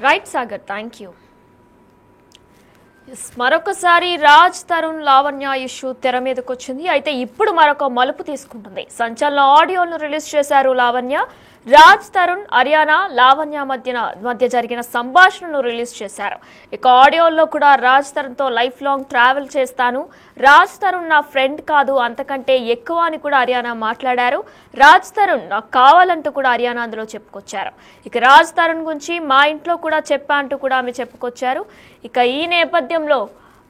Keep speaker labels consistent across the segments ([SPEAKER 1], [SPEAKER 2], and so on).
[SPEAKER 1] Right Sagar, thank you. మరొకసారి Raj Tarun Lavanya issue తెర మీదకి వచ్చింది. అయితే ఇప్పుడు మరొక మలుపు తీసుకుంటుంది. సంచలన ఆడియోను రిలీజ్ చేశారు లావణ్య. రాజ్ తరుణ్, అరియానా, లావణ్య మధ్య జరిగిన సంభాషణను రిలీజ్ చేశారు. ఇక ఆడియోలో కూడా రాజ్ తరుణ్తో లైఫ్ లాంగ్ ట్రావెల్ చేస్తాను, రాజ్ తరుణ్ నా ఫ్రెండ్ కాదు, అంతకంటే ఎక్కువ అని కూడా అరియానా మాట్లాడారు. రాజ్ తరుణ్ నాకు కావాలంటూ కూడా అరియానా అందులో చెప్పుకొచ్చారు. ఇక రాజ్ తరుణ్ గురించి మా ఇంట్లో కూడా చెప్పా అంటూ కూడా ఆమె చెప్పుకొచ్చారు. ఇక ఈ నేపథ్యంలో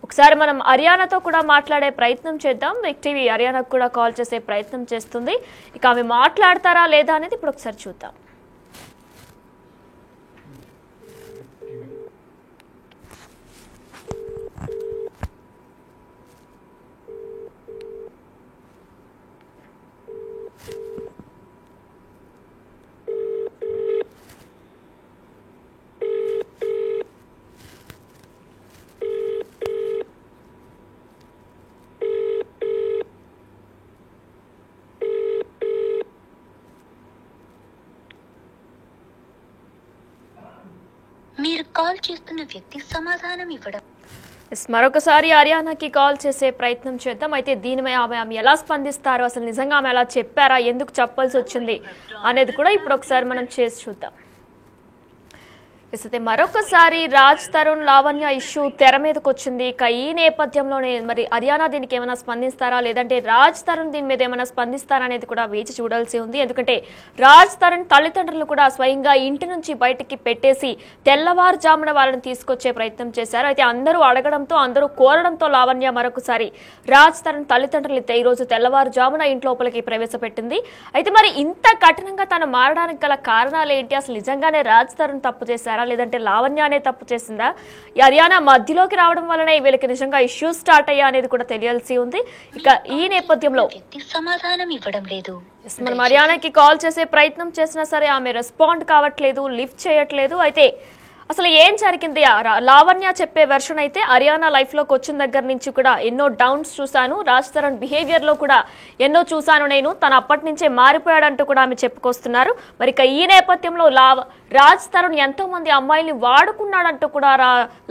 [SPEAKER 1] ఒకసారి మనం అరియానాతో కూడా మాట్లాడే ప్రయత్నం చేద్దాం. బిగ్ టీవీ అరియానాకు కూడా కాల్ చేసే ప్రయత్నం చేస్తుంది. ఇక ఆమె మాట్లాడతారా లేదా అనేది ఇప్పుడు ఒకసారి చూద్దాం.
[SPEAKER 2] మీరు కాల్ చేస్తున్న వ్యక్తి సమాధానం ఇవ్వడం.
[SPEAKER 1] మరొకసారి అరియానాకి కాల్ చేసే ప్రయత్నం చేద్దాం. అయితే దీనిపై ఆమె ఎలా స్పందిస్తారు, అసలు నిజంగా ఆమె అలా చెప్పారా, ఎందుకు చెప్పాల్సి వచ్చింది అనేది కూడా ఇప్పుడు ఒకసారి మనం చేసి చూద్దాం. అయితే మరొకసారి రాజ్ తరుణ్ లావణ్య ఇష్యూ తెర మీదకి వచ్చింది. ఇక ఈ నేపథ్యంలోనే మరి అరియానా దీనికి ఏమైనా స్పందిస్తారా, లేదంటే రాజ్ తరుణ్ దీని మీద ఏమైనా స్పందిస్తారా అనేది కూడా వేచి చూడాల్సి ఉంది. ఎందుకంటే రాజ్ తరుణ్ తల్లిదండ్రులు కూడా స్వయంగా ఇంటి నుంచి బయటికి పెట్టేసి తెల్లవారుజామున వాళ్ళని తీసుకొచ్చే ప్రయత్నం చేశారు. అయితే అందరూ అడగడంతో, అందరూ కోరడంతో లావణ్య మరొకసారి రాజ్ తరుణ్ తల్లిదండ్రులు ఈ రోజు తెల్లవారుజామున ఇంట్లోపలికి ప్రవేశపెట్టింది. అయితే మరి ఇంత కఠినంగా తను మారడానికి గల కారణాలు ఏంటి, అసలు నిజంగానే రాజ్ తరుణ్ తప్పు చేశారా, లేదంటే లావణ్యనే తప్పు చేసిందా, అరియానా మధ్యలోకి రావడం వల్లనే వీళ్ళకి నిజంగా ఇష్యూ స్టార్ట్ అయ్యా అనేది కూడా తెలియాల్సి ఉంది. ఇక ఈ నేపథ్యంలో
[SPEAKER 2] సమాధానం ఇవ్వడం లేదు.
[SPEAKER 1] మనం అరియానాకి కాల్ చేసే ప్రయత్నం చేసినా సరే ఆమె రెస్పాండ్ కావట్లేదు, లిఫ్ట్ చేయట్లేదు. అయితే అసలు ఏం జరిగింది? లావణ్య చెప్పే వెర్షన్ అయితే అరియానా లైఫ్ లోకి వచ్చిన దగ్గర నుంచి కూడా ఎన్నో డౌన్స్ చూశాను, రాజ్ తరుణ్ బిహేవియర్ లో కూడా ఎన్నో చూశాను నేను, తను అప్పటి నుంచే మారిపోయాడంటూ కూడా ఆమె చెప్పుకొస్తున్నారు. మరి ఇక ఈ నేపథ్యంలో రాజ్ తరుణ్ ఎంతో మంది అమ్మాయిల్ని వాడుకున్నాడంటూ కూడా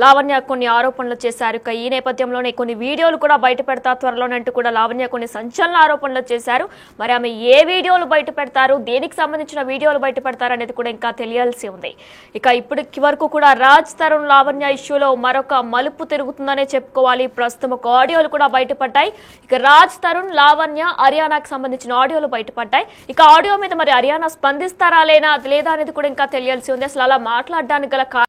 [SPEAKER 1] లావణ్య కొన్ని ఆరోపణలు చేశారు. ఇక ఈ నేపథ్యంలోనే కొన్ని వీడియోలు కూడా బయట పెడతా త్వరలోనంటూ కూడా లావణ్య కొన్ని సంచలన ఆరోపణలు చేశారు. మరి ఆమె ఏ వీడియోలు బయట పెడతారు, దేనికి సంబంధించిన వీడియోలు బయట పెడతారు అనేది కూడా ఇంకా తెలియాల్సి ఉంది. ఇక ఇప్పటికి వరకు కూడా రాజ్ తరుణ్ లావణ్య ఇష్యూలో మరొక మలుపు తిరుగుతుందనే చెప్పుకోవాలి. ప్రస్తుతం ఒక ఆడియోలు కూడా బయటపడ్డాయి. ఇక రాజ్ తరుణ్, లావణ్య, అరియానాకు సంబంధించిన ఆడియోలు బయటపడ్డాయి. ఇక ఆడియో మీద మరి అరియానా స్పందిస్తారా లేదా అనేది కూడా ఇంకా తెలియాల్సి ఉంది. అసలు అలా మాట్లాడడానికి గల